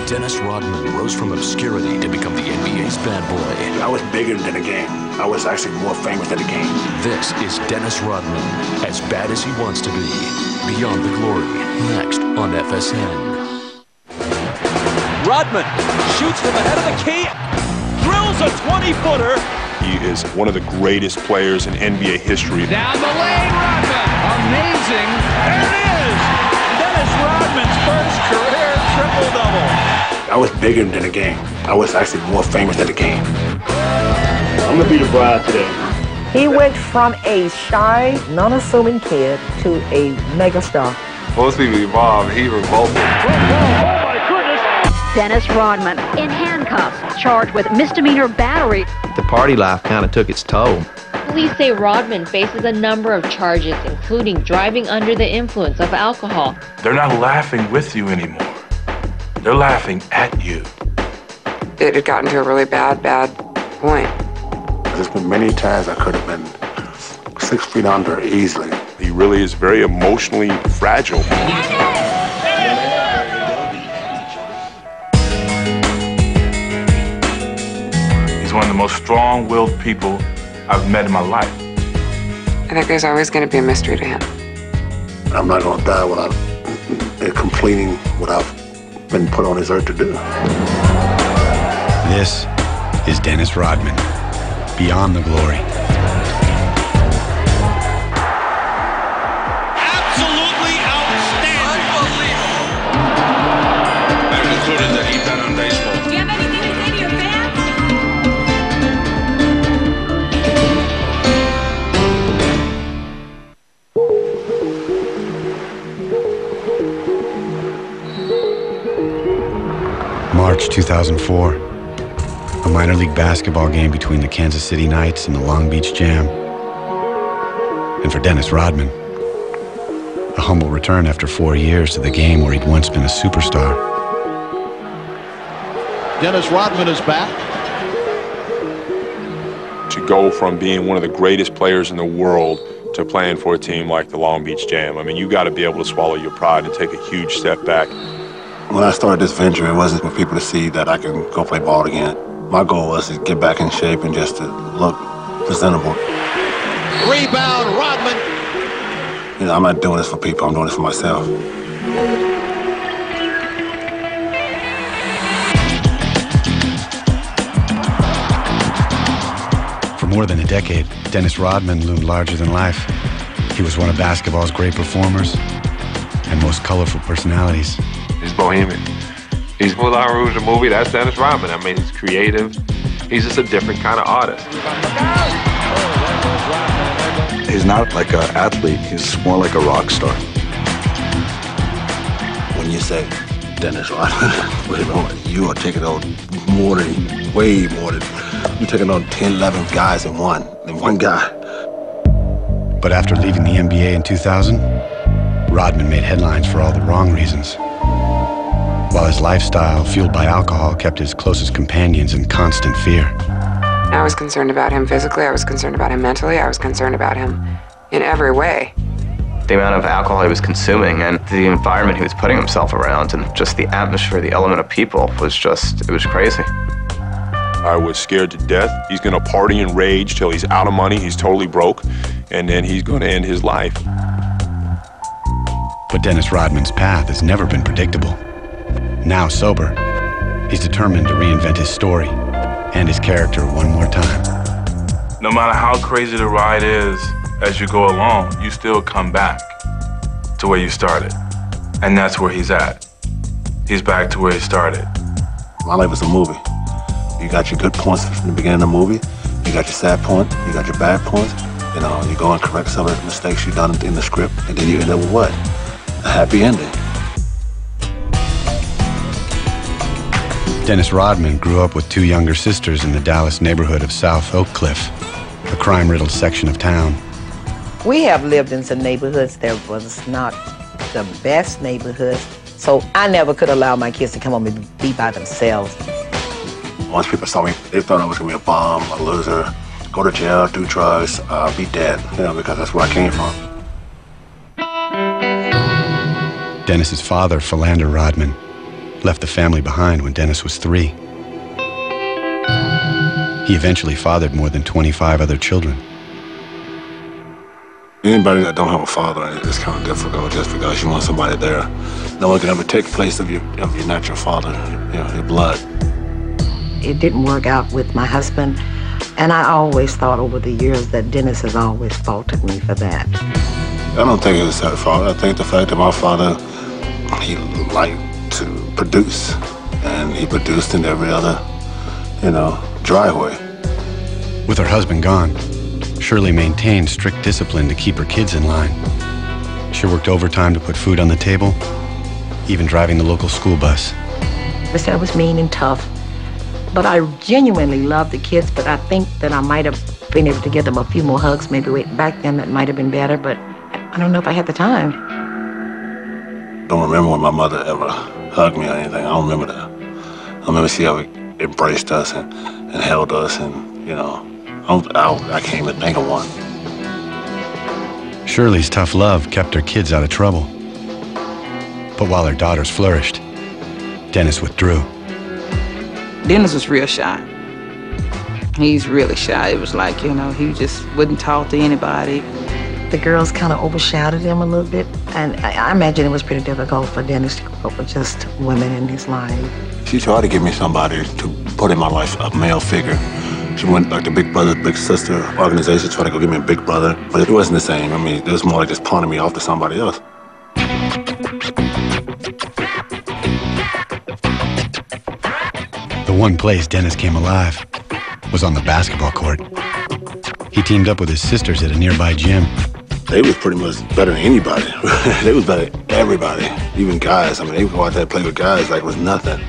Dennis Rodman rose from obscurity to become the NBA's bad boy. I was bigger than the game. I was actually more famous than the game. This is Dennis Rodman, as bad as he wants to be. Beyond the Glory, next on FSN. Rodman shoots from the head of the key, drills a 20-footer. He is one of the greatest players in NBA history. Down the lane, Rodman. Amazing. There it is. Dennis Rodman's first career triple-double. I was bigger than the game. I was actually more famous than the game. I'm gonna be the bride today. He went from a shy, non-assuming kid to a megastar. Most people evolve, he revolted. Dennis Rodman, in handcuffs, charged with misdemeanor battery. The party life kind of took its toll. Police say Rodman faces a number of charges, including driving under the influence of alcohol. They're not laughing with you anymore. They're laughing at you. It had gotten to a really bad point. There's been many times I could have been 6 feet under easily. He really is very emotionally fragile. He's one of the most strong-willed people I've met in my life. I think there's always going to be a mystery to him. I'm not going to die without completing what I've been put on this earth to do. This is Dennis Rodman, Beyond the Glory. Absolutely outstanding. Unbelievable. I concluded that he'd been on baseball. Do you have anything to say to your fans? March 2004. A minor league basketball game between the Kansas City Knights and the Long Beach Jam. And for Dennis Rodman, a humble return after 4 years to the game where he'd once been a superstar. Dennis Rodman is back. To go from being one of the greatest players in the world to playing for a team like the Long Beach Jam, I mean, you got to be able to swallow your pride and take a huge step back. When I started this venture, it wasn't for people to see that I can go play ball again. My goal was to get back in shape and just to look presentable. Rebound, Rodman. You know, I'm not doing this for people, I'm doing this for myself. For more than a decade, Dennis Rodman loomed larger than life. He was one of basketball's great performers and most colorful personalities. He's bohemian. He's Moulin Rouge, the movie. That's Dennis Rodman. I mean, he's creative. He's just a different kind of artist. He's not like an athlete. He's more like a rock star. When you say Dennis Rodman, wait a moment, you are taking on way more than, you're taking on 10, 11 guys in one guy. But after leaving the NBA in 2000, Rodman made headlines for all the wrong reasons. While his lifestyle, fueled by alcohol, kept his closest companions in constant fear. I was concerned about him physically, I was concerned about him mentally, I was concerned about him in every way. The amount of alcohol he was consuming and the environment he was putting himself around and just the atmosphere, the element of people was just, it was crazy. I was scared to death. He's going to party and rage till he's out of money, he's totally broke, and then he's going to end his life. But Dennis Rodman's path has never been predictable. Now sober, he's determined to reinvent his story and his character one more time. No matter how crazy the ride is, as you go along, you still come back to where you started. And that's where he's at. He's back to where he started. My life is a movie. You got your good points from the beginning of the movie. You got your sad points. You got your bad points. You know, you go and correct some of the mistakes you've done in the script, and then you end up with what? A happy ending. Dennis Rodman grew up with two younger sisters in the Dallas neighborhood of South Oak Cliff, a crime-riddled section of town. We have lived in some neighborhoods that was not the best neighborhoods, so I never could allow my kids to come home and be by themselves. Once people saw me, they thought I was gonna be a bum, a loser, go to jail, do drugs, be dead, you know, because that's where I came from. Dennis's father, Philander Rodman, left the family behind when Dennis was 3. He eventually fathered more than 25 other children. Anybody that don't have a father, it's kind of difficult just because you want somebody there. No one can ever take place of your natural father, your blood. It didn't work out with my husband, and I always thought over the years that Dennis has always faulted me for that. I don't think it was that fault. I think the fact that my father, he liked to produce, and he produced in every other, driveway. With her husband gone, Shirley maintained strict discipline to keep her kids in line. She worked overtime to put food on the table, even driving the local school bus. They said I was mean and tough, but I genuinely loved the kids, but I think that I might have been able to give them a few more hugs. Maybe back then that might have been better, but I don't know if I had the time. I don't remember when my mother ever hugged me or anything. I don't remember that. I remember she ever embraced us and held us, and, I can't even think of one. Shirley's tough love kept her kids out of trouble. But while her daughters flourished, Dennis withdrew. Dennis was real shy. He's really shy. It was like, he just wouldn't talk to anybody. The girls kind of overshadowed him a little bit, and I imagine it was pretty difficult for Dennis to cope up with just women in his life. She tried to give me somebody to put in my life, a male figure. She went like the big brother, big sister organization, tried to go give me a big brother, but it wasn't the same. I mean, it was more like just pawning me off to somebody else. The one place Dennis came alive was on the basketball court. He teamed up with his sisters at a nearby gym. They was pretty much better than anybody. They was better than everybody, even guys. I mean, they would go out there and play with guys like it was nothing.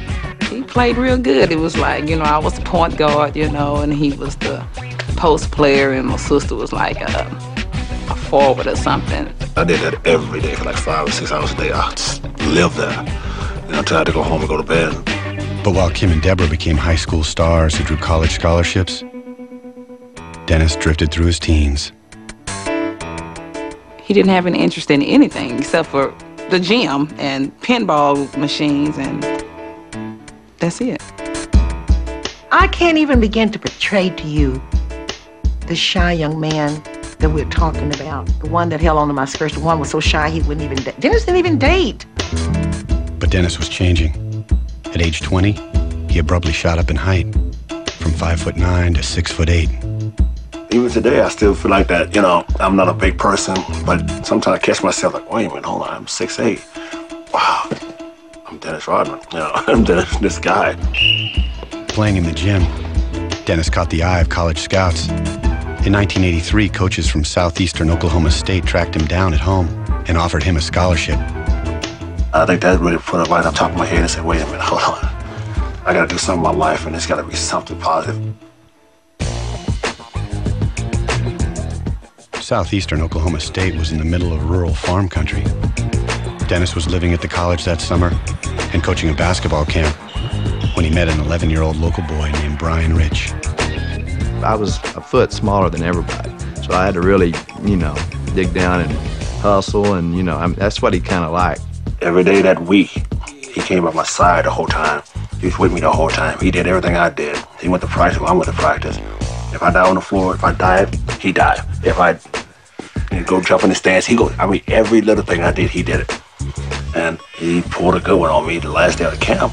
He played real good. It was like, I was the point guard, and he was the post player, and my sister was like a forward or something. I did that every day for like 5 or 6 hours a day. I just lived there. Until I had to go home and go to bed. But while Kim and Deborah became high school stars who drew college scholarships, Dennis drifted through his teens. He didn't have any interest in anything except for the gym and pinball machines, and that's it. I can't even begin to portray to you the shy young man that we're talking about. The one that held onto my skirts, the one was so shy he wouldn't even date. Dennis didn't even date. But Dennis was changing. At age 20, he abruptly shot up in height, from 5'9" to 6'8". Even today, I still feel like that, I'm not a big person, but sometimes I catch myself like, wait a minute, hold on, I'm 6'8". Wow, I'm Dennis Rodman, I'm this guy. Playing in the gym, Dennis caught the eye of college scouts. In 1983, coaches from southeastern Oklahoma State tracked him down at home and offered him a scholarship. I think that really put it right on top of my head and said, wait a minute, hold on. I gotta do something in my life, and it's gotta be something positive. Southeastern Oklahoma State was in the middle of rural farm country. Dennis was living at the college that summer and coaching a basketball camp when he met an 11-year-old local boy named Brian Rich. I was a foot smaller than everybody, so I had to really, dig down and hustle, and, that's what he kind of liked. Every day that week, he came by my side the whole time. He was with me the whole time. He did everything I did. He went to practice, I went to practice. If I dive on the floor, if I dive, he dived. If I go jump in the stands, he go. I mean, every little thing I did, he did it. And he pulled a good one on me the last day of the camp.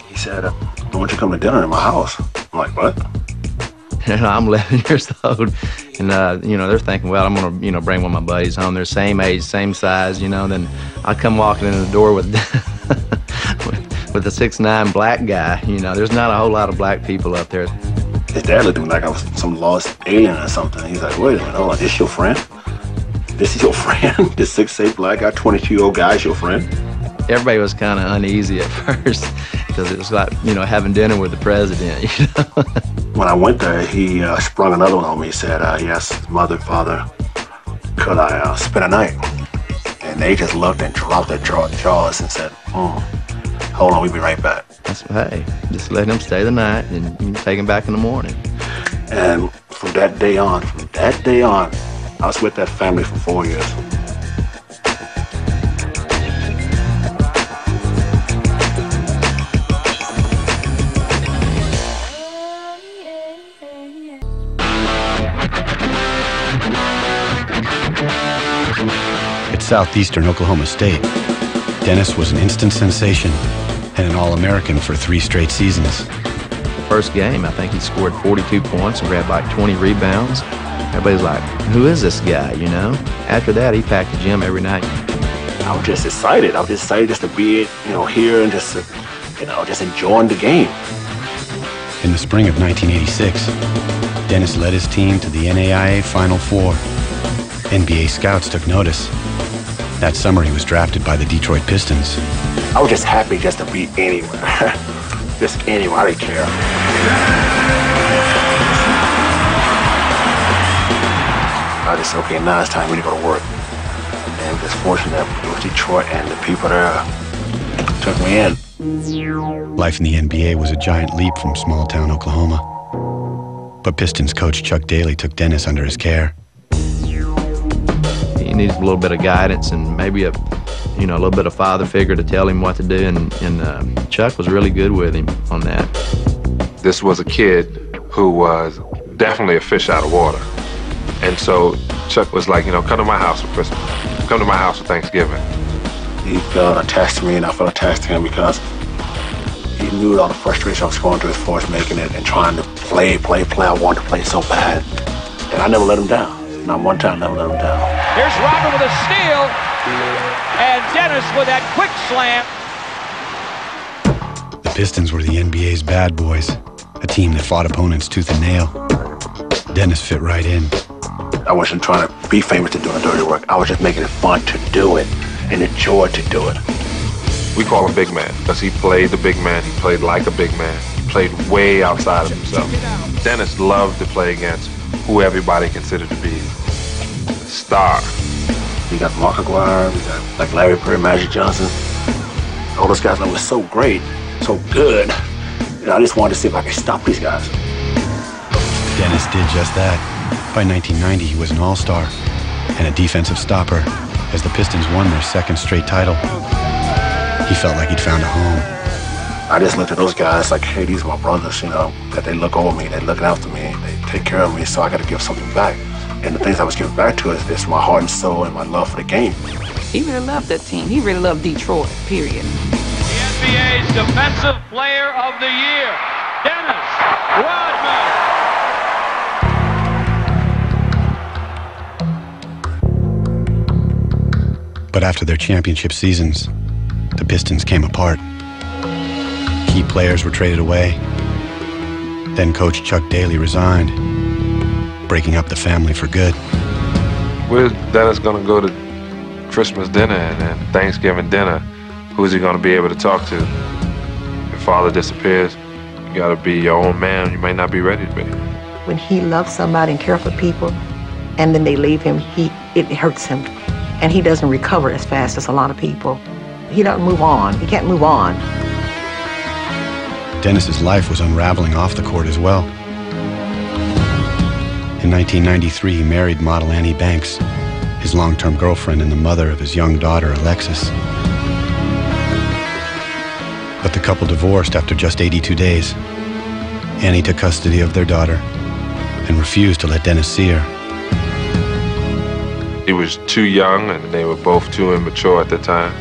He said, I want you to come to dinner in my house. I'm like, what? And I'm 11 years old, and they're thinking, well, I'm gonna, bring one of my buddies home. They're same age, same size, Then I come walking in the door with with a 6'9" black guy. There's not a whole lot of black people up there. His dad looked at me like I was some lost alien or something. He's like, wait a minute, hold on, this your friend? This is your friend? This 6'8" black guy, 22-year-old guy is your friend? Everybody was kind of uneasy at first because it was like, having dinner with the president. When I went there, he sprung another one on me. He said, yes, mother, father, could I spend a night? And they just looked and dropped their jaws and said, hold on, we'll be right back. Hey, just let him stay the night and you can take him back in the morning. And from that day on, I was with that family for 4 years. southeastern Oklahoma State, Dennis was an instant sensation and an All-American for 3 straight seasons. The first game, I think he scored 42 points and grabbed like 20 rebounds. Everybody's like, who is this guy, you know? After that, he packed the gym every night. I was just excited. I was just excited just to be, here and just, just enjoying the game. In the spring of 1986, Dennis led his team to the NAIA Final Four. NBA scouts took notice. That summer, he was drafted by the Detroit Pistons. I was just happy just to be anywhere. Just anywhere, I didn't care. I just said, okay, now it's time for me to go to work. And just fortunate that it was Detroit and the people there took me in. Life in the NBA was a giant leap from small-town Oklahoma. But Pistons coach Chuck Daly took Dennis under his care. He needs a little bit of guidance and maybe a little bit of father figure to tell him what to do, and Chuck was really good with him on that. This was a kid who was definitely a fish out of water. And so Chuck was like, come to my house for Christmas. Come to my house for Thanksgiving. He felt attached to me, and I felt attached to him because he knew all the frustration I was going through as far as making it and trying to play. I wanted to play so bad. And I never let him down. Not one time, never let him down. Here's Rodman with a steal, and Dennis with that quick slam. The Pistons were the NBA's bad boys, a team that fought opponents tooth and nail. Dennis fit right in. I wasn't trying to be famous to doing dirty work. I was just making it fun to do it and enjoy to do it. We call him Big Man because he played the big man. He played like a big man. He played way outside of himself. Dennis loved to play against who everybody considered to be a star. We got Mark Aguirre, we got like Larry Bird, Magic Johnson. All those guys that were so great, so good. I just wanted to see if I could stop these guys. Dennis did just that. By 1990, he was an all-star and a defensive stopper as the Pistons won their 2nd straight title. He felt like he'd found a home. I just looked at those guys like, hey, these are my brothers, that they look over me, they look after me, they take care of me, so I got to give something back. And the things I was giving back to is my heart and soul and my love for the game. He really loved that team. He really loved Detroit, period. The NBA's Defensive Player of the Year, Dennis Rodman. But after their championship seasons, the Pistons came apart. Key players were traded away. Then coach Chuck Daly resigned, breaking up the family for good. Where's Dennis going to go to Christmas dinner and Thanksgiving dinner? Who's he going to be able to talk to? If father disappears, you got to be your own man. You may not be ready to be. When he loves somebody and cares for people, and then they leave him, it hurts him. And he doesn't recover as fast as a lot of people. He doesn't move on. He can't move on. Dennis's life was unraveling off the court as well. In 1993, he married model Annie Banks, his long-term girlfriend and the mother of his young daughter, Alexis. But the couple divorced after just 82 days. Annie took custody of their daughter and refused to let Dennis see her. He was too young, and they were both too immature at the time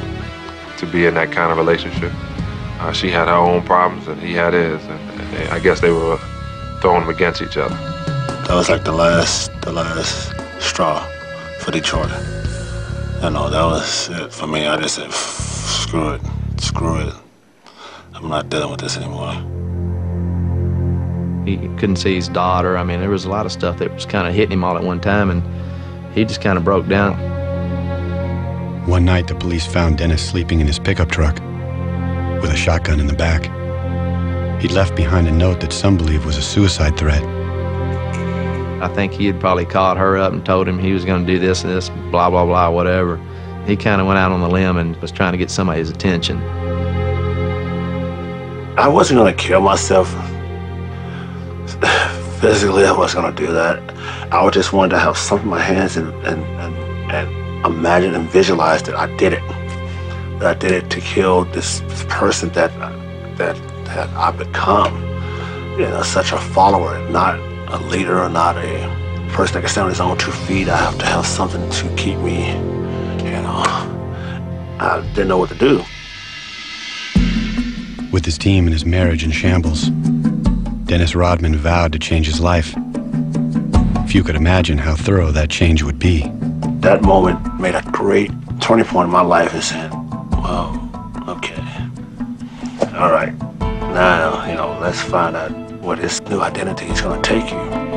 to be in that kind of relationship. She had her own problems, and he had his, and I guess they were throwing them against each other. That was like the last straw for Detroit. That was it for me. I just said, screw it. I'm not dealing with this anymore. He couldn't see his daughter. I mean, there was a lot of stuff that was kind of hitting him all at one time, and he just kind of broke down. One night, the police found Dennis sleeping in his pickup truck with a shotgun in the back. He'd left behind a note that some believe was a suicide threat. I think he had probably called her up and told him he was going to do this and this, blah, blah, blah, whatever. He kind of went out on the limb and was trying to get somebody's attention. I wasn't going to kill myself. Physically, I wasn't going to do that. I just wanted to have something in my hands and imagine and visualize that I did it. That I did it to kill this person that I've become. Such a follower, not a leader, or not a person that can stand on his own 2 feet. I have to have something to keep me, I didn't know what to do. With his team and his marriage in shambles, Dennis Rodman vowed to change his life. Few could imagine how thorough that change would be. That moment made a great turning point in my life and said, well, okay. All right, now, let's find out what his new identity is going to take you.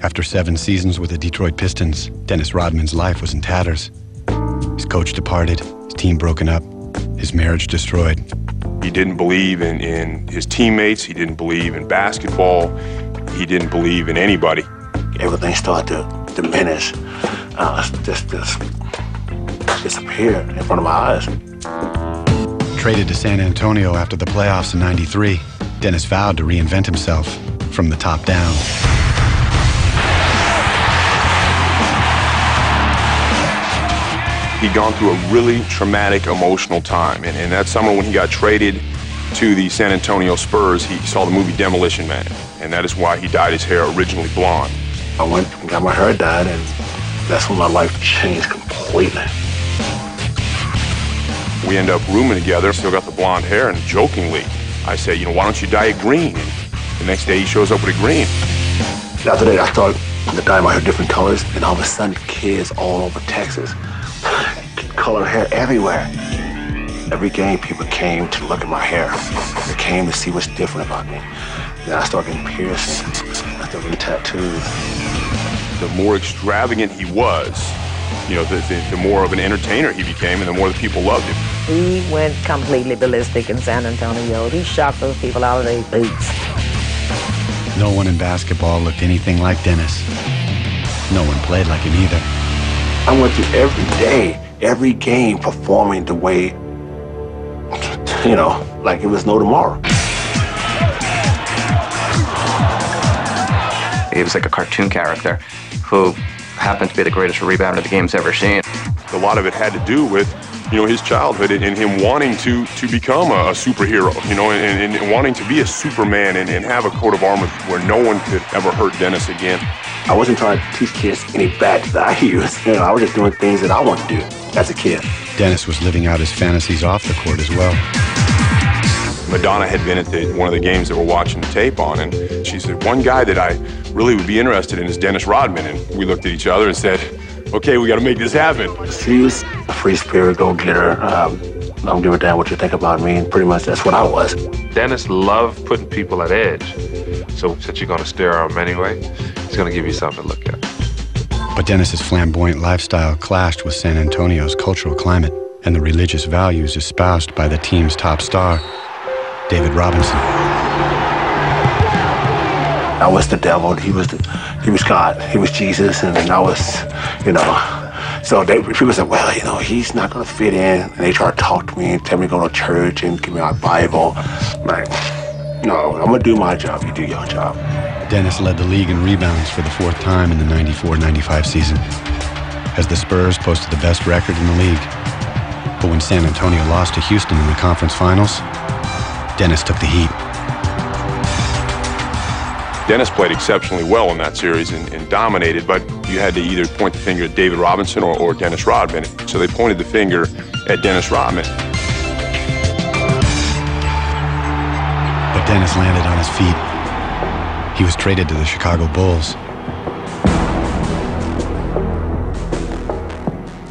After 7 seasons with the Detroit Pistons, Dennis Rodman's life was in tatters. His coach departed, his team broken up, his marriage destroyed. He didn't believe in his teammates. He didn't believe in basketball. He didn't believe in anybody. Everything started to diminish, just disappear in front of my eyes. Traded to San Antonio after the playoffs in '93, Dennis vowed to reinvent himself from the top down. He'd gone through a really traumatic, emotional time. And that summer when he got traded to the San Antonio Spurs, he saw the movie Demolition Man. And that is why he dyed his hair originally blonde. I went and got my hair dyed, and that's when my life changed completely. We end up rooming together, still got the blonde hair, and jokingly, I say, why don't you dye it green? And the next day he shows up with a green. After that, I started to dye my hair different colors, and all of a sudden, kids all over Texas, colored hair everywhere. Every game, people came to look at my hair. They came to see what's different about me. Then I started getting piercings. I started getting tattoos. The more extravagant he was, the more of an entertainer he became, and the more the people loved him. He went completely ballistic in San Antonio. He shocked those people out of their boots. No one in basketball looked anything like Dennis. No one played like him either. I went through every day, every game, performing the way, like it was no tomorrow. He was like a cartoon character who happened to be the greatest rebounder the game's ever seen. A lot of it had to do with, his childhood and him wanting to become a superhero, and wanting to be a Superman and have a coat of armor where no one could ever hurt Dennis again. I wasn't trying to teach kids any bad that I used. I was just doing things that I wanted to do as a kid. Dennis was living out his fantasies off the court as well. Madonna had been at one of the games that we're watching the tape on, and she said, one guy that I really would be interested in is Dennis Rodman. And we looked at each other and said, okay, we got to make this happen. She was a free spirit, go-getter. I don't give a damn what you think about me, and pretty much that's what I was. Dennis loved putting people at edge. So since you're going to stare at him anyway, he's going to give you something to look at. But Dennis's flamboyant lifestyle clashed with San Antonio's cultural climate and the religious values espoused by the team's top star, David Robinson. I was the devil, he was God, he was Jesus, and I was, So people said, well, he's not going to fit in. And they try to talk to me and tell me to go to church and give me my Bible. I'm like, no, I'm going to do my job. You do your job. Dennis led the league in rebounds for the 4th time in the 94-95 season, as the Spurs posted the best record in the league. But when San Antonio lost to Houston in the conference finals, Dennis took the heat. Dennis played exceptionally well in that series and dominated, but you had to either point the finger at David Robinson or Dennis Rodman. So they pointed the finger at Dennis Rodman. But Dennis landed on his feet. He was traded to the Chicago Bulls.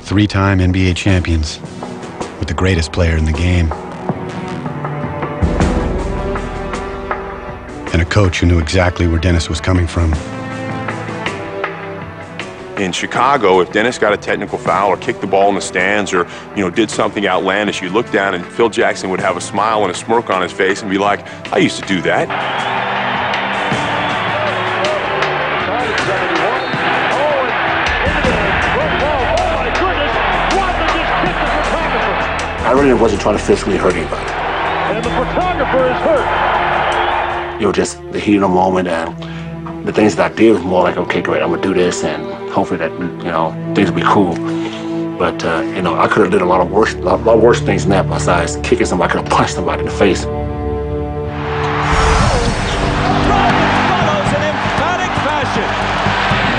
3-time NBA champions with the greatest player in the game. And a coach who knew exactly where Dennis was coming from. In Chicago, if Dennis got a technical foul or kicked the ball in the stands or, did something outlandish, you look down and Phil Jackson would have a smile and a smirk on his face and be like, I used to do that. I really wasn't trying to physically hurt anybody. And the photographer is hurt. Just the heat of the moment, and The things that I did was more like, okay, great, I'm gonna do this, and hopefully that, things will be cool. But, I could have did a lot worse things than that besides kicking somebody. I could have punched somebody in the face. Follows in emphatic fashion.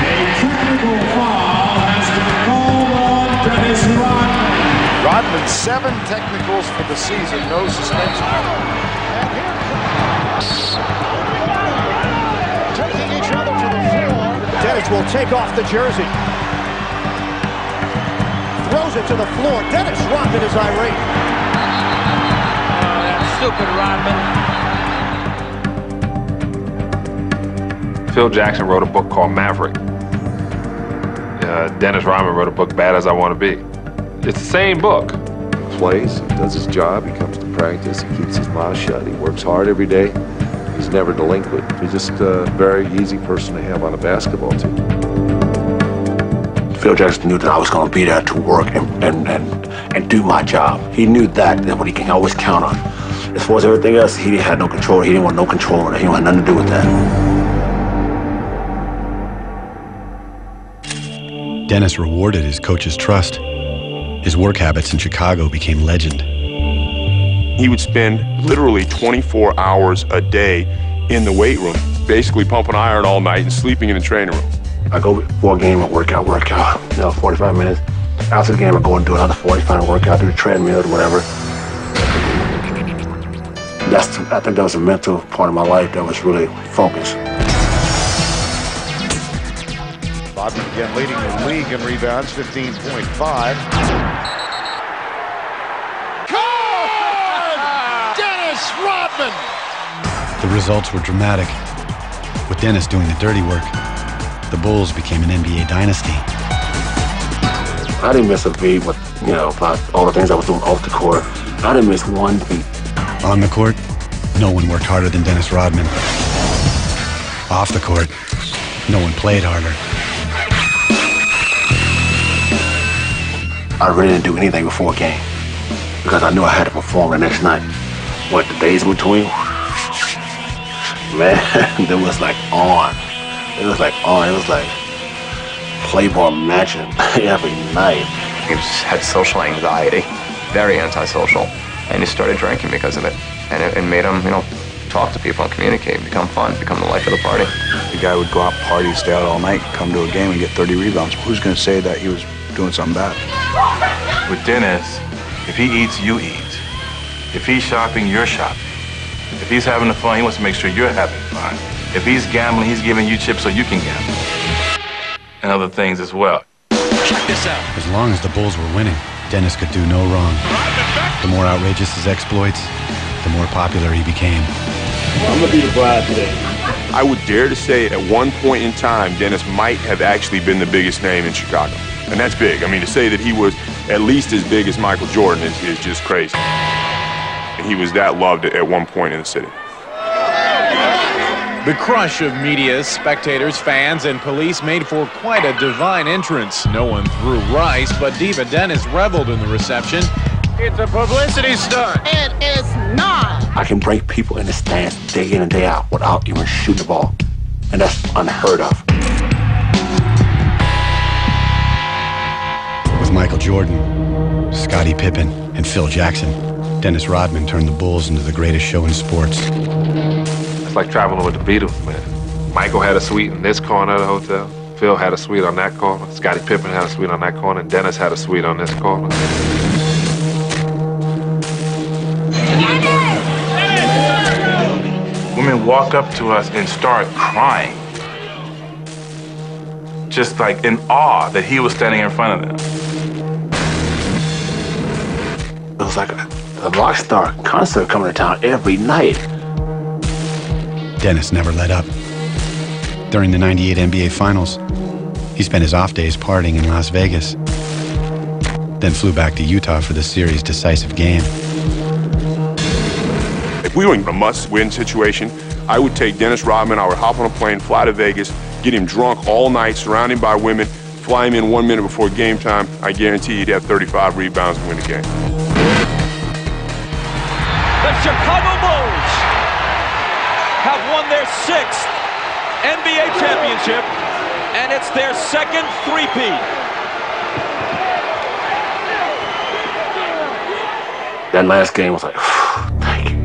A technical foul has been called on Dennis Rodman. Rodman, 7 technicals for the season, no suspension. Taking each other to the floor. Dennis will take off the jersey. Throws it to the floor. Dennis Rodman is irate. Oh, that stupid Rodman. Phil Jackson wrote a book called Maverick. Dennis Rodman wrote a book, Bad as I Want to Be. It's the same book. He plays, he does his job, he comes to practice, he keeps his mouth shut, he works hard every day. He's never delinquent. He's just a very easy person to have on a basketball team. Phil Jackson knew that I was going to be there to work and do my job. He knew that what he can always count on. As far as everything else, he had no control. He didn't want no control on it. He had nothing to do with that. Dennis rewarded his coach's trust. His work habits in Chicago became legend. He would spend literally 24 hours a day in the weight room, basically pumping iron all night and sleeping in the training room. I go before a game and work out, 45 minutes. After the game, I go and do another 45 workout, do the treadmill or whatever. I think that was a mental part of my life that was really focused. Rodman again leading the league in rebounds, 15.5. Dennis Rodman! The results were dramatic. With Dennis doing the dirty work, the Bulls became an NBA dynasty. I didn't miss a beat with, about all the things I was doing off the court. I didn't miss one beat. On the court, no one worked harder than Dennis Rodman. Off the court, no one played harder. I really didn't do anything before a game because I knew I had to perform the next night. What, the days in between? Man, it was like on. It was like Playboy matching every night. He had social anxiety, very antisocial, and he started drinking because of it. And it made him, talk to people and communicate, become fun, become the life of the party. The guy would go out, party, stay out all night, come to a game and get 30 rebounds. Who's going to say that he was doing something bad? With Dennis, if he eats, you eat. If he's shopping, you're shopping. If he's having fun, he wants to make sure you're having fun. If he's gambling, he's giving you chips so you can gamble. And other things as well. Check this out. As long as the Bulls were winning, Dennis could do no wrong. The more outrageous his exploits, the more popular he became. I'm going to be the bride today. I would dare to say at one point in time, Dennis might have actually been the biggest name in Chicago. And that's big. I mean, to say that he was at least as big as Michael Jordan is just crazy. And he was that loved at one point in the city. The crush of media, spectators, fans, and police made for quite a divine entrance. No one threw rice, but Diva Dennis reveled in the reception. It's a publicity stunt. It is not. I can break people in the stands day in and day out without even shooting the ball. And that's unheard of. With Michael Jordan, Scottie Pippen, and Phil Jackson, Dennis Rodman turned the Bulls into the greatest show in sports. It's like traveling with the Beatles, man. Michael had a suite in this corner of the hotel. Phil had a suite on that corner. Scottie Pippen had a suite on that corner. And Dennis had a suite on this corner. Women walk up to us and start crying. Just like in awe that he was standing in front of them. It was like a rock star concert coming to town every night. Dennis never let up. During the '98 NBA Finals, he spent his off days partying in Las Vegas, then flew back to Utah for the series' decisive game. If we were in a must-win situation, I would take Dennis Rodman, I would hop on a plane, fly to Vegas, get him drunk all night, surrounded by women, fly him in 1 minute before game time. I guarantee he'd have 35 rebounds and win the game. The Chicago Bulls have won their 6th NBA championship, and it's their second three-peat. That last game was like, thank you.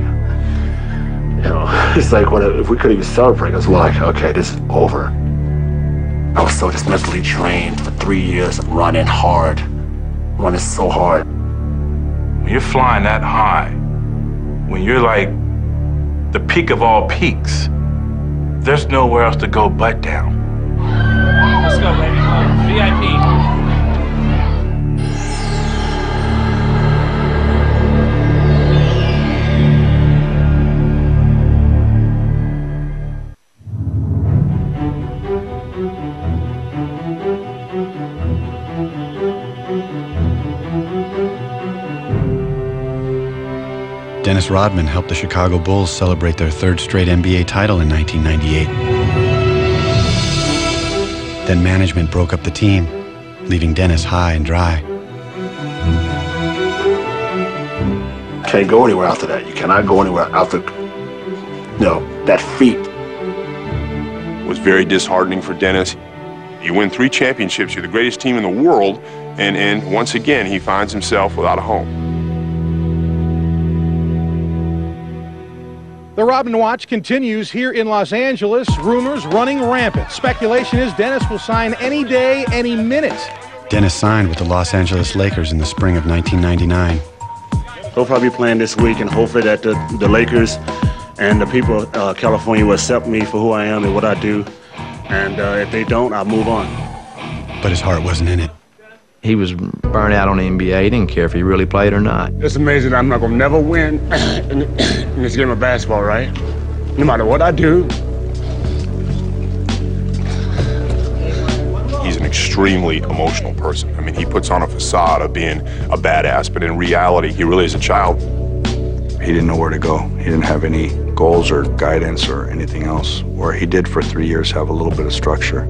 You know, it's like if we could even celebrate, because we're like, okay, this is over. I was so just mentally drained for 3 years, running hard, running so hard. When you're flying that high, when you're like the peak of all peaks, there's nowhere else to go but down. Let's go, baby. VIP. Dennis Rodman helped the Chicago Bulls celebrate their third straight NBA title in 1998. Then management broke up the team, leaving Dennis high and dry. Can't go anywhere after that. You cannot go anywhere after, that feat. It was very disheartening for Dennis. You win 3 championships, you're the greatest team in the world, and once again, he finds himself without a home. The Rodman Watch continues here in Los Angeles. Rumors running rampant. Speculation is Dennis will sign any day, any minute. Dennis signed with the Los Angeles Lakers in the spring of 1999. He'll probably be playing this week, and hopefully that the Lakers and the people of California will accept me for who I am and what I do. And if they don't, I'll move on. But his heart wasn't in it. He was burnt out on the NBA. He didn't care if he really played or not. It's amazing I'm not going to never win in this game of basketball, right? No matter what I do. He's an extremely emotional person. I mean, he puts on a facade of being a badass, but in reality, he really is a child. He didn't know where to go. He didn't have any goals or guidance or anything else, where he did for 3 years have a little bit of structure.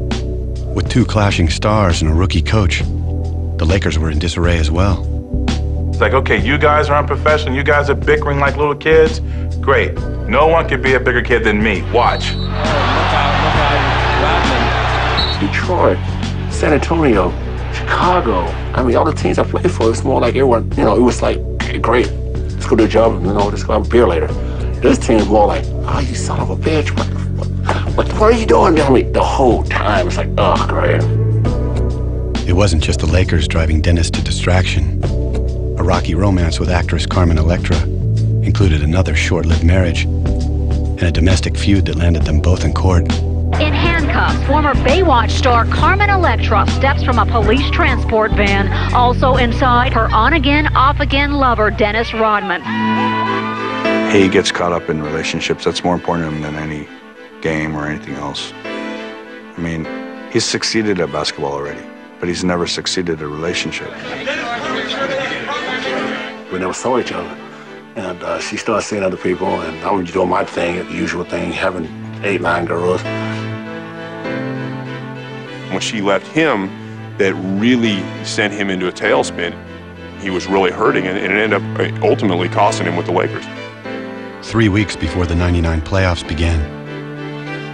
With 2 clashing stars and a rookie coach, the Lakers were in disarray as well. It's like, okay, you guys are unprofessional, you guys are bickering like little kids. Great. No one could be a bigger kid than me. Watch. Look out, Rodman. Detroit, San Antonio, Chicago. I mean, all the teams I played for, it's more like everyone, it was like, okay, great. Let's go do a job, let's go have a beer later. This team's more like, oh, you son of a bitch. What are you doing? I mean, the whole time, it's like, oh, great. It wasn't just the Lakers driving Dennis to distraction. A rocky romance with actress Carmen Electra included another short-lived marriage and a domestic feud that landed them both in court. In handcuffs, former Baywatch star Carmen Electra steps from a police transport van. Also inside, her on-again, off-again lover, Dennis Rodman. He gets caught up in relationships. That's more important to him than any game or anything else. I mean, he's succeeded at basketball already, but he's never succeeded at a relationship. We never saw each other. And she started seeing other people, and I was doing my thing, the usual thing, having 8, 9 girls. When she left him, that really sent him into a tailspin. He was really hurting, and it ended up ultimately costing him with the Lakers. 3 weeks before the '99 playoffs began,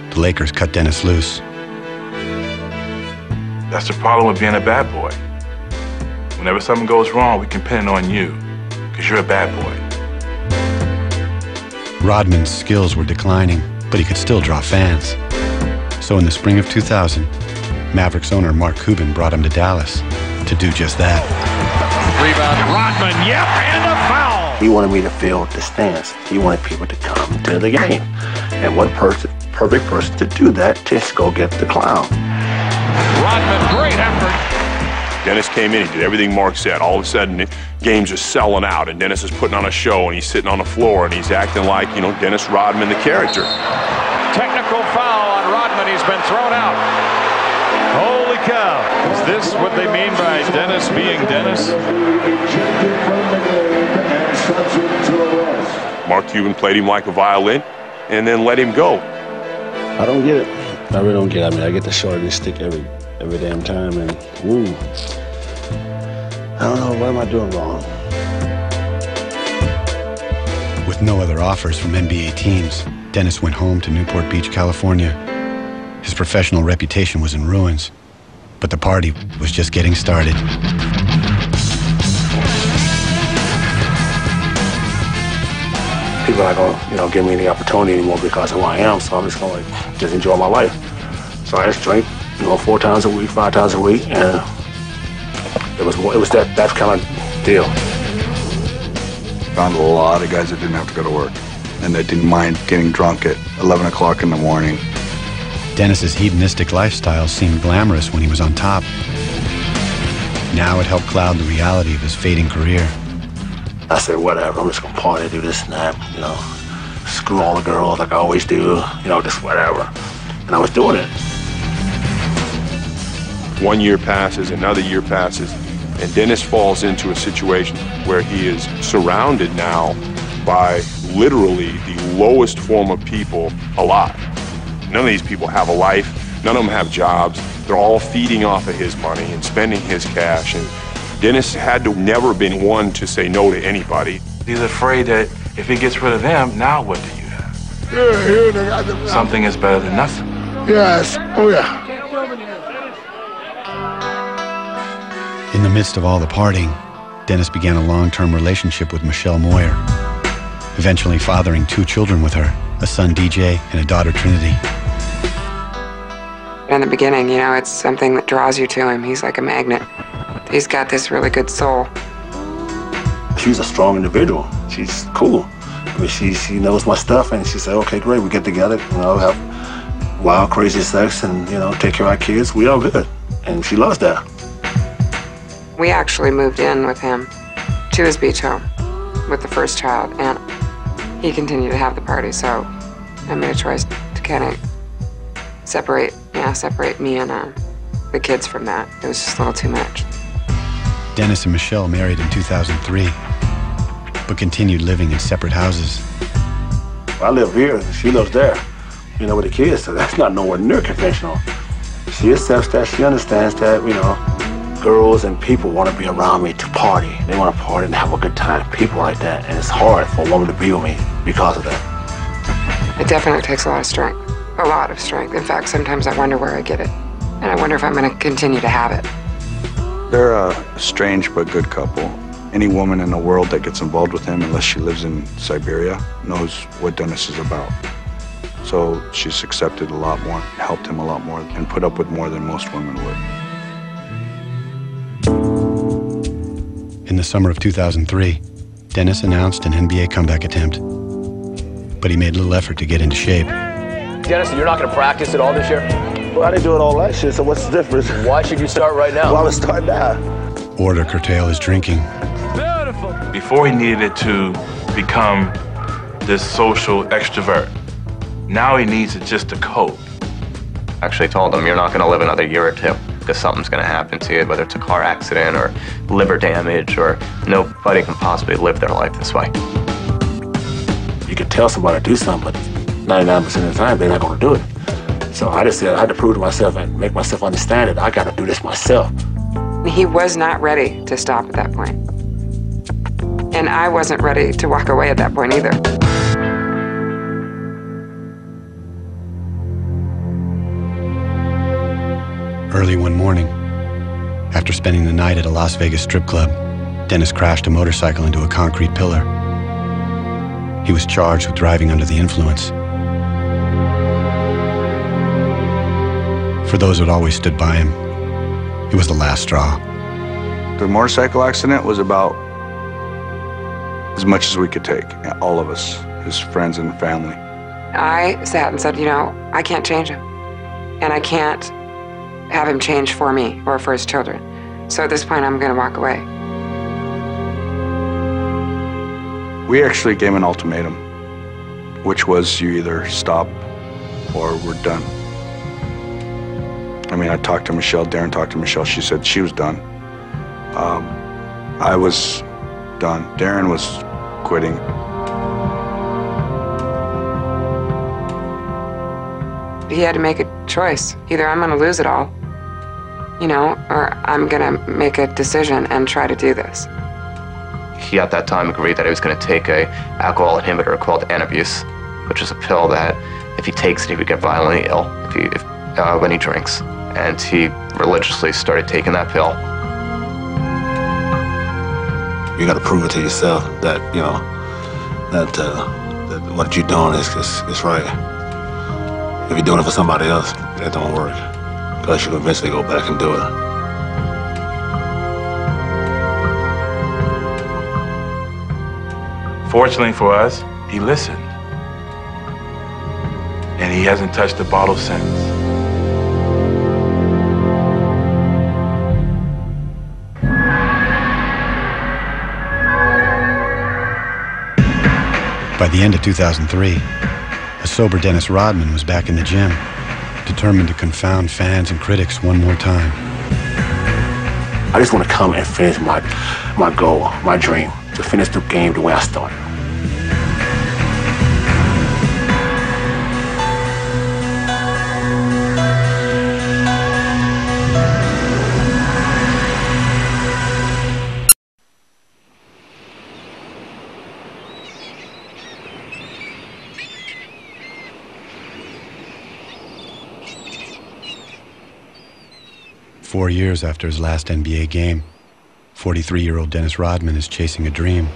the Lakers cut Dennis loose. That's the problem with being a bad boy. Whenever something goes wrong, we can pin it on you, because you're a bad boy. Rodman's skills were declining, but he could still draw fans. So in the spring of 2000, Mavericks owner Mark Cuban brought him to Dallas to do just that. Rebound, Rodman, yep, and a foul! He wanted me to fill the stands. He wanted people to come to the game. And what perfect person to do that, just go get the clown. Rodman, great effort. Dennis came in, he did everything Mark said. All of a sudden, the games are selling out, and Dennis is putting on a show, and he's sitting on the floor, and he's acting like, Dennis Rodman, the character. Technical foul on Rodman. He's been thrown out. Holy cow. Is this what they mean by Dennis being Dennis? Mark Cuban played him like a violin and then let him go. I don't get it. I really don't get it. I mean, I get the short and stick every damn time, and I don't know, what am I doing wrong? With no other offers from NBA teams, Dennis went home to Newport Beach, California, His professional reputation was in ruins, but the party was just getting started. People are not gonna, give me any opportunity anymore because of who I am, so I'm just gonna just enjoy my life. So I just drink, 4 times a week, 5 times a week, and it was that kind of deal. Found a lot of guys that didn't have to go to work, and that didn't mind getting drunk at 11 o'clock in the morning. Dennis's hedonistic lifestyle seemed glamorous when he was on top. Now it helped cloud the reality of his fading career. I said, whatever, I'm just gonna party, do this and that, screw all the girls like I always do, just whatever. And I was doing it. 1 year passes, another year passes, and Dennis falls into a situation where he is surrounded now by literally the lowest form of people alive. None of these people have a life, none of them have jobs, they're all feeding off of his money and spending his cash, and Dennis had to never been one to say no to anybody. He's afraid that if he gets rid of them, now what do you have? Yeah, something is better than nothing. Yes, oh yeah. In the midst of all the partying, Dennis began a long-term relationship with Michelle Moyer, eventually fathering 2 children with her, a son DJ and a daughter Trinity. In the beginning, it's something that draws you to him. He's like a magnet. He's got this really good soul. She's a strong individual. She's cool. I mean, she knows my stuff, and she said, okay, great, we get together, have wild, crazy sex, and, take care of our kids. We all good. And she loves that. We actually moved in with him to his beach home with the first child, and he continued to have the party, so I made a choice to kind of separate me and the kids from that. It was just a little too much. Dennis and Michelle married in 2003, but continued living in separate houses. I live here, and she lives there, with the kids, so that's not nowhere near conventional. She accepts that, she understands that, girls and people want to be around me to party. They want to party and have a good time, people like that, and it's hard for a woman to be with me because of that. It definitely takes a lot of strength. A lot of strength. In fact, sometimes I wonder where I get it. And I wonder if I'm going to continue to have it. They're a strange but good couple. Any woman in the world that gets involved with him, unless she lives in Siberia, knows what Dennis is about. So she's accepted a lot more, helped him a lot more, and put up with more than most women would. In the summer of 2003, Dennis announced an NBA comeback attempt, but he made little effort to get into shape. Dennis, you're not going to practice at all this year? Well, I didn't do it all last year, so what's the difference? Why should you start right now? Well, I would start now. Or to curtail his drinking. Beautiful. Before he needed it to become this social extrovert, now he needs it just to cope. I actually told him, you're not going to live another year or 2 because something's going to happen to you, whether it's a car accident or liver damage, or nobody can possibly live their life this way. You can tell somebody to do something, but 99% of the time, they're not going to do it. So I just said I had to prove to myself and make myself understand it. I got to do this myself. He was not ready to stop at that point. And I wasn't ready to walk away at that point either. Early one morning, after spending the night at a Las Vegas strip club, Dennis crashed a motorcycle into a concrete pillar. He was charged with driving under the influence. For those who had always stood by him, it was the last straw. The motorcycle accident was about as much as we could take, all of us, his friends and family. I sat and said, I can't change him. And I can't have him change for me or for his children. So at this point, I'm going to walk away. We actually gave him an ultimatum, which was you either stop or we're done. I mean, I talked to Michelle, Darren talked to Michelle, she said she was done. I was done. Darren was quitting. He had to make a choice. Either I'm going to lose it all, or I'm going to make a decision and try to do this. He at that time agreed that he was going to take a alcohol inhibitor called Antabuse, which is a pill that if he takes it, he would get violently ill. If when he drinks. And he religiously started taking that pill. You got to prove it to yourself that, you know, that what you're doing is right. If you're doing it for somebody else, that don't work. Because you'll eventually go back and do it. Fortunately for us, he listened. And he hasn't touched the bottle since. By the end of 2003, a sober Dennis Rodman was back in the gym, determined to confound fans and critics one more time. I just want to come and finish my goal, my dream, to finish the game the way I started. Four years after his last NBA game, 43-year-old Dennis Rodman is chasing a dream.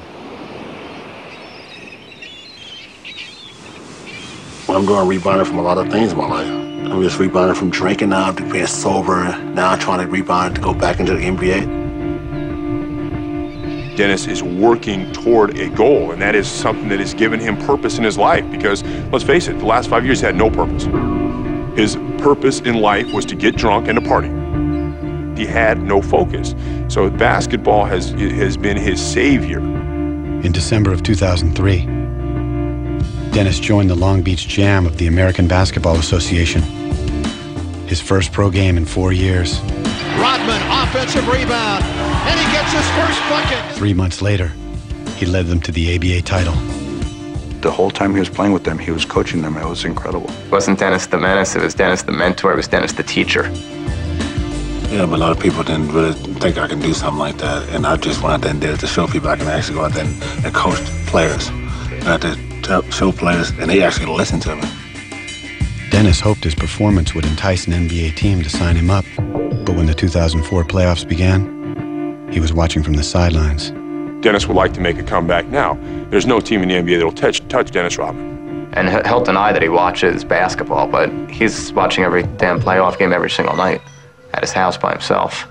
I'm doing rebounding from a lot of things in my life. I'm just rebounding from drinking now to being sober, now trying to rebound to go back into the NBA. Dennis is working toward a goal, and that is something that has given him purpose in his life because, let's face it, the last 5 years he had no purpose. His purpose in life was to get drunk and to party. He had no focus. So basketball has been his savior. In December of 2003, Dennis joined the Long Beach Jam of the American Basketball Association. His first pro game in 4 years. Rodman, offensive rebound, and he gets his first bucket. 3 months later, he led them to the ABA title. The whole time he was playing with them, he was coaching them. It was incredible. It wasn't Dennis the menace, it was Dennis the mentor, it was Dennis the teacher. Yeah, but a lot of people didn't really think I can do something like that. And I just went out there and did it to show people I can actually go out there and coach players. And I had to show players, and they actually listened to me. Dennis hoped his performance would entice an NBA team to sign him up. But when the 2004 playoffs began, he was watching from the sidelines. Dennis would like to make a comeback now. There's no team in the NBA that'll touch Dennis Rodman. And he'll deny that he watches basketball, but he's watching every damn playoff game every single night at his house by himself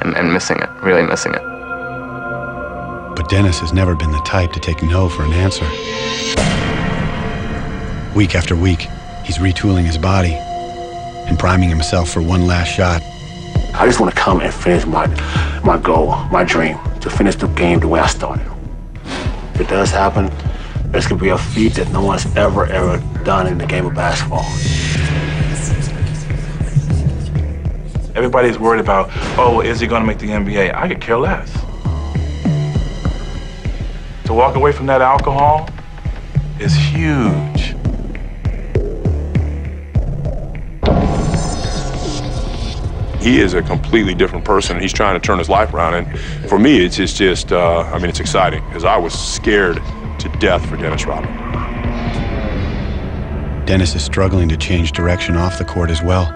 and missing it, really missing it. But Dennis has never been the type to take no for an answer. Week after week, he's retooling his body and priming himself for one last shot. I just want to come and finish my goal, my dream, to finish the game the way I started. If it does happen, this could be a feat that no one's ever done in the game of basketball. Everybody's worried about, oh, is he going to make the NBA? I could care less. To walk away from that alcohol is huge. He is a completely different person, and he's trying to turn his life around. And for me, it's just I mean, it's exciting, because I was scared to death for Dennis Rodman. Dennis is struggling to change direction off the court as well,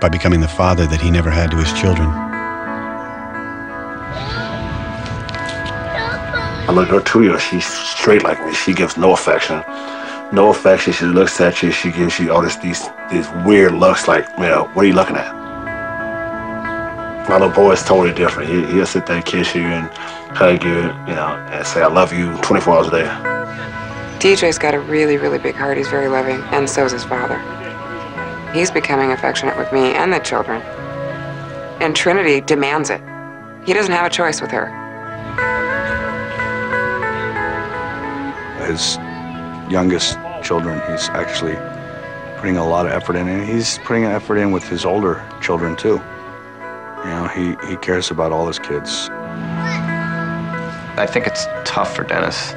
by becoming the father that he never had to his children. I look at her 2 years, she's straight like me. She gives no affection. No affection, she looks at you, she gives you all these weird looks like, you know, what are you looking at? My little boy is totally different. He'll sit there and kiss you and hug you, you know, and say, I love you 24 hours a day. DJ's got a really, really big heart. He's very loving, and so is his father. He's becoming affectionate with me and the children. And Trinity demands it. He doesn't have a choice with her. His youngest children, he's actually putting a lot of effort in, and he's putting an effort in with his older children too. You know, he cares about all his kids. I think it's tough for Dennis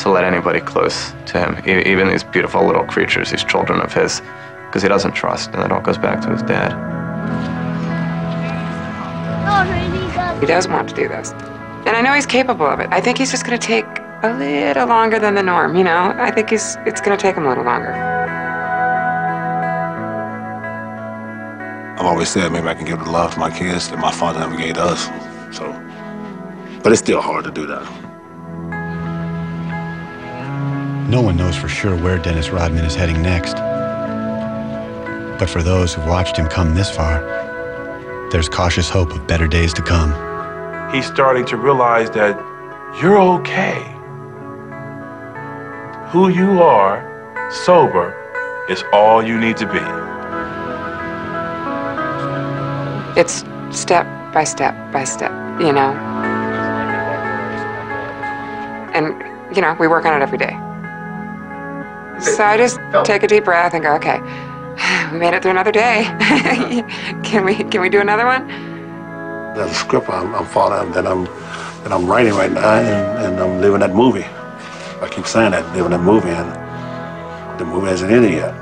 to let anybody close to him, even these beautiful little creatures, these children of his, because he doesn't trust, and it all goes back to his dad. He does want to do this. And I know he's capable of it. I think he's just going to take a little longer than the norm, you know? I think it's going to take him a little longer. I've always said maybe I can give the love to my kids that my father never gave to us. So, but it's still hard to do that. No one knows for sure where Dennis Rodman is heading next. But for those who've watched him come this far, there's cautious hope of better days to come. He's starting to realize that you're okay. Who you are, sober, is all you need to be. It's step by step by step, you know. And, you know, we work on it every day. So I just take a deep breath and go, okay, we made it through another day. Can we do another one? There's a script I'm following that I'm writing right now, and I'm living that movie. I keep saying that, living that movie, and the movie hasn't ended yet.